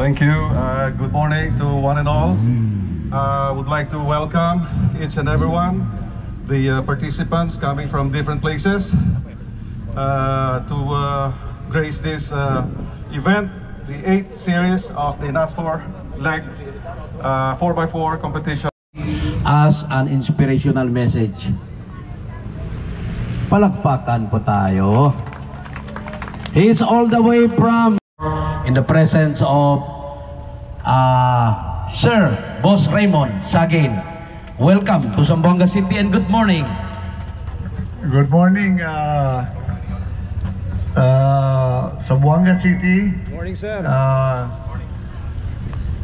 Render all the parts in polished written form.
Thank you. Good morning to one and all. Would like to welcome each and everyone, the participants coming from different places to grace this event, the 8th series of the NASFOR leg 4x4 competition. As an inspirational message. Palakpakan po tayo. He's all the way from in the presence of Sir Boss Raymond Sagin. Welcome to Zamboanga City and good morning. Good morning, Zamboanga City. Morning, sir. I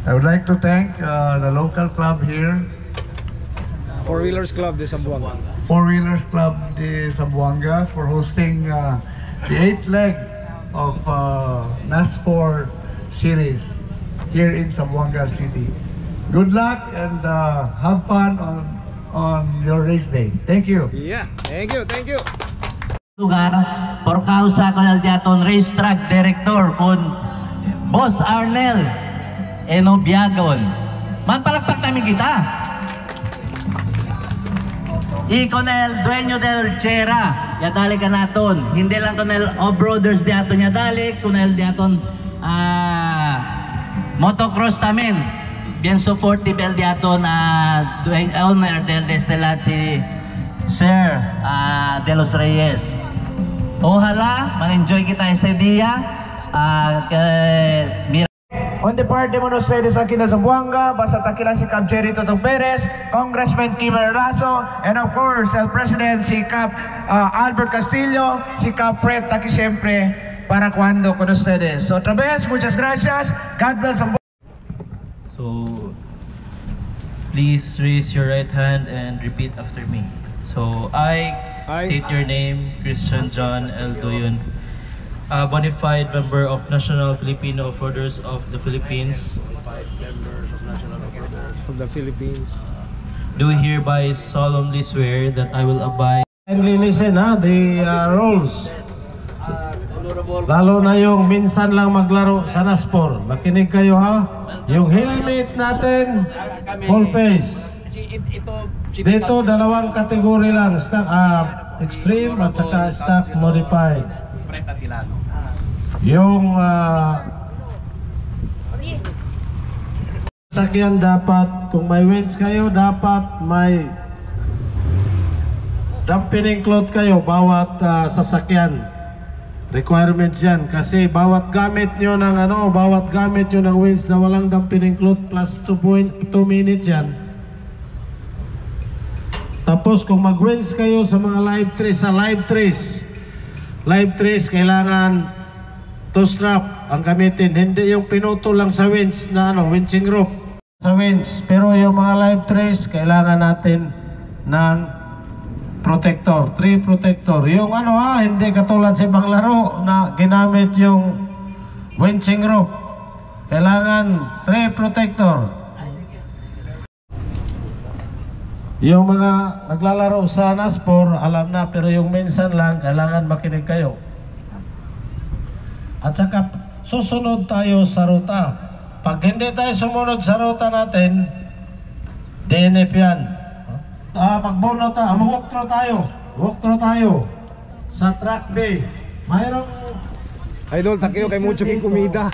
would like to thank the local club here, Four Wheelers Club de Zamboanga. Four Wheelers Club de Zamboanga, for hosting the 8th leg of NASFOR series here in Zamboanga City. Good luck and have fun on your race day. Thank you. Yeah, thank you, thank you. Lugar por causa con el Diaton Racetrack Director pun Boss Arnel Enobiagon. Magpalakpak namin kita. Y con el dueño del Chera, yadali ka naton. Hindi lang con el off-roaders diaton yadali, con el diaton motocross tamin. Bien supportive el diaton owner del Destelati Sir De Los Reyes. Ojalá man-enjoy kita este día. On the part de ustedes aquí en Zamboanga, basta takila si Cap Jerry Totong Perez, Congressman Kimer Lazo, and of course, el President si Cap Albert Castillo, si Cap Fred, taki siempre para cuando con ustedes. So, otra vez, muchas gracias. God bless Zamboanga. So, please raise your right hand and repeat after me. So, I state your name, Christian John L. Doyon, a bona fide member of National Filipino Off-Roaders of the Philippines. Do hereby solemnly swear that I will abide. Kindly listen the rules. Lalo na yung minsan lang maglaro sa NASFOR. Makinig kayo ha. Yung helmet natin, full face. Dito dalawang kategory lang, stock extreme at saka stock modified. Yung sasakyan dapat, kung may winch kayo, dapat may dampening cloth kayo bawat sasakyan. Requirements yan kasi bawat gamit nyo ng bawat gamit nyo ng winch na walang dampening cloth plus 2 minutes yan. Tapos kung mag-winch kayo sa mga live trace kailangan 2 strap ang gamitin, hindi yung pinuto lang sa winch na winching rope sa winch. Pero yung mga live trace kailangan natin ng protector, 3 protector. Yung hindi katulad sa ibang laro na ginamit yung winching rope. Kailangan 3 protector. Yung mga naglalaro sa NASFOR alam na, pero yung minsan lang kailangan makinig kayo. At saka susunod tayo sa ruta. Pag hindi tayo sumunod sa ruta natin, DNF yan. Mag-walk tayo sa track B. Mayroong Idol, takyo kay mucho king kumida.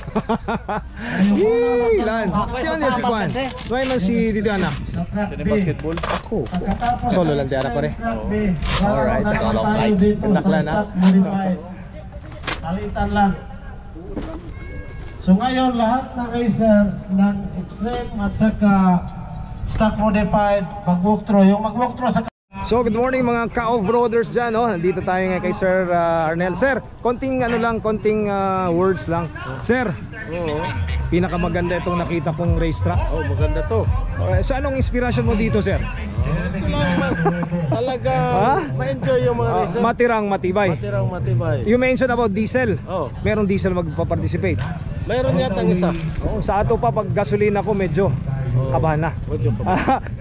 Ilan? Siya niya si Juan. Tuway man si Dito Anak. Basketball? Ako. Solo lang di anak ko rin. Alright. Nakla na. Palitan lang. So ngayon lahat ng racers ng extreme at saka stock modified mag-walkthrough. Yung mag-walkthrough sa So good morning mga ka-off-roaders dyan, Nandito tayo ngayon kay Sir Arnel. Sir, konting words lang. Sir, pinakamaganda itong nakita kong racetrack. Maganda to. So anong inspirasyon mo dito, sir? Talaga ma-enjoy yung mga racer. Matirang matibay. You mentioned about diesel. Merong diesel magpa-participate. Mayroon yata ang isa. Sa ato pa pag gasolina ko medyo kabahan na.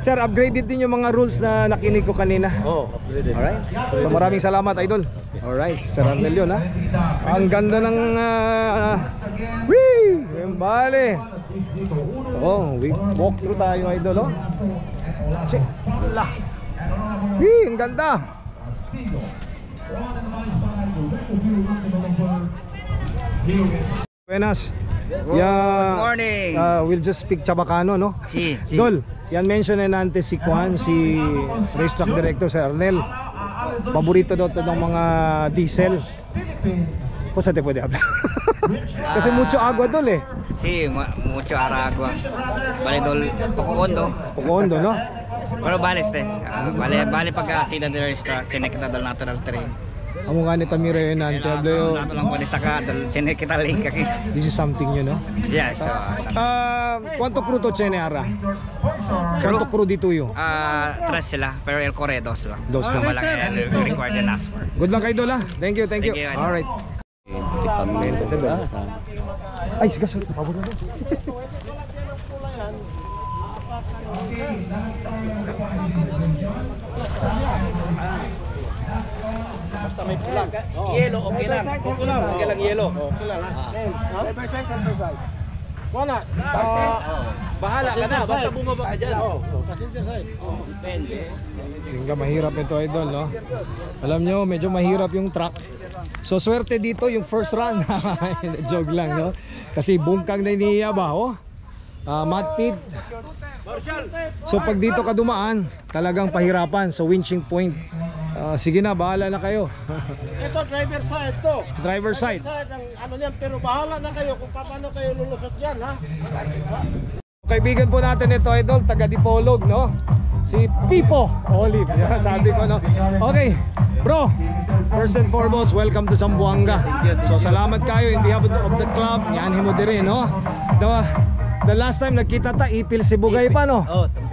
Sir, upgraded din yung mga rules na nakinig ko kanina. Upgraded. Alright. So maraming salamat, idol. Alright, Sir Arnel yun, Ang ganda ng whee! Bale. Oh, we walk through tayo, idol, oh. Check. Lah. Ang ganda. Buenas. Good morning. We'll just speak Chabacano, no? Si. Dol, yan mention na natin si Juan, si racetrack director sa Arnel. Paborito daw to ng mga diesel. Cosa te puede hablar? Kasi mucho agua dol eh. Sí, mucho agua. Vale, poco hondo, no? Pero vale vale pagka-sida de racetrack, tiene kita dal natural terrain. Amo nga ni Tamiro yun nante. Nato lang pwede saka, tiene kita link aquí. This is something yun, no? Yes. ¿Cuánto crudo tiene ahora? ¿Cuánto crudito yun? Tres sila, pero el corre dos lang. Dos lang. Walang required and ask for. Good luck kay Dola. Thank you. Thank you. All right. Ay, sigas, pabor na. Basta may pulang. Yelo, okay lang. Okay lang yelo. Okay lang, ha? Driver side. Wala. Bahala ka na. Basta bumaba ka dyan. Passenger side. Depende. Tingga, mahirap ito, idol, no? Alam nyo, medyo mahirap yung truck. So, swerte dito yung first run. Joke lang, no? Kasi bungkang na iniya ba, oh? Mud pit. So, pag dito ka dumaan, talagang pahirapan. So, winching point. Sige na, bahala na kayo. Ito, driver side to. Driver side. Ang ano niyan, pero bahala na kayo kung paano kayo lulusot yan, ha? Kaibigan po natin ito, idol, taga Dipolog, no? Si Pipo Olive. Yeah, sabi ko, no? Okay, bro, first and foremost, welcome to Zamboanga. So, salamat kayo in behalf of the club. Yan, mo din, no? The last time nagkita ta, ipil si Bugay pa, no?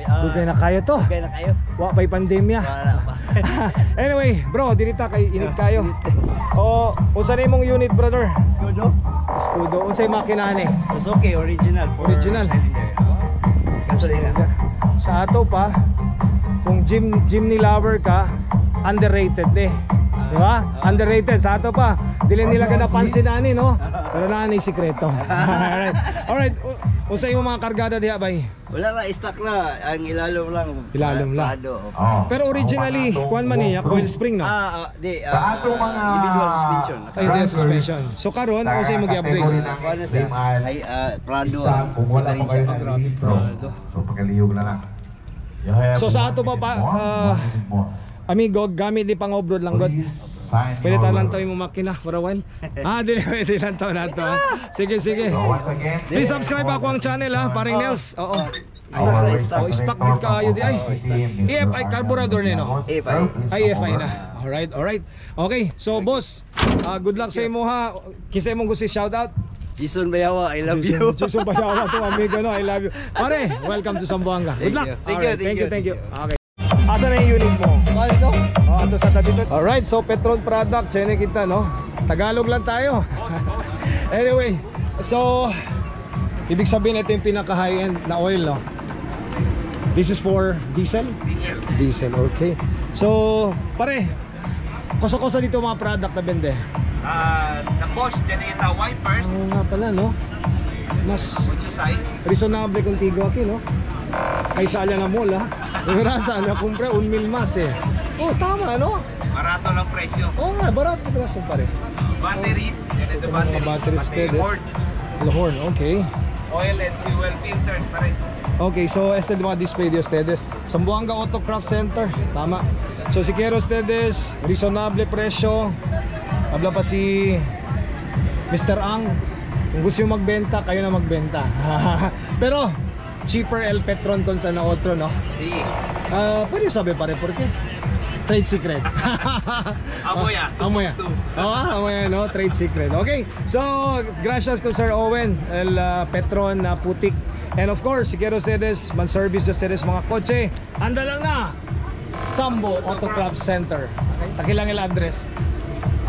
Bugay na kayo to. Bugay na kayo. Wa pa'y pandemya. Wala pa. Anyway, bro, dinita kay init kayo. Unsa na imong unit, brother? Escudo. Unsay makina ni? Suzuki original. Original. Gasolina. Sa ato pa, kung Jimny lover ka, underrated eh. Di ba? Underrated. Sa ato pa, dili nila ka napansin ani, no? Pero nani sikreto. Alright. Unsa imong mga kargada diha, bay? Wala na, stock na. Ang ilalom lang. Ilalom lang. Pero originally, kuan man niya, coil spring, no? Individual suspension. Ay, hindi suspension. So karon, unsa imong gi-upgrade? Ano siya? Ay, Prado. Iba rin siya. Grabe, Prado. So pagkaliyog na lang. So sa ato pa, amigo, gamit di pang off-road lang, God. Pwede talang tawin mo makina for a while. Pwede lang tawin nato, ha. Sige. Please subscribe ako ang channel, ha. Paring Nels. Oo. Stock din kayo di ay. EFI carburetor ni, no? EFI na. Alright. Okay, so boss, good luck sa imo, ha. Kisa imong gusto shout out? Jason Bayawa, I love you. Jason Bayawa to, amigo, no? I love you. Pare, welcome to Zamboanga. Good luck. Thank you. Okay. Asa na yung unit mo? Ito? Ato sa dito. Alright, so Petron product, chene kita, no? Tagalog lang tayo. Anyway, so ibig sabihin ito yung pinaka high-end na oil, no? This is for diesel? Diesel, okay. So, pare, kosa-kosa dito mga product na bende? The Bosch Geneta wipers. Oo nga pala, no? Mas size. reasonable contigo aquí, no? Kaysa alya na mall, ha? Yung rasa na kumpre, 1 mil mas, eh. Oh, tama, no? Barato lang presyo. Oo nga, barato na sa pare. Batteries, ganito Batteries, horns. Horn, okay. Oil and fuel filters pa rin. Okay, so este de mga display de ustedes. Zamboanga Autocraft Center, tama. So si quiero ustedes, reasonable presyo. Habla pa si Mr. Ang. Kung gusto yung magbenta, kayo na magbenta. Pero cheaper el Petron contra na otro, no? Sí. Pwede sabi pare, ¿por qué? Trade secret. Amoya. Amoya, no? Trade secret. Okay. So, gracias ko Sir Owen, el Petron Putik. And of course, si quiero ustedes, man-service ustedes mga kotse. Anda lang na. Sambo Auto Club Center. Okay. Takilang el address.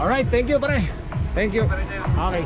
Alright, thank you pare. Thank you. Okay.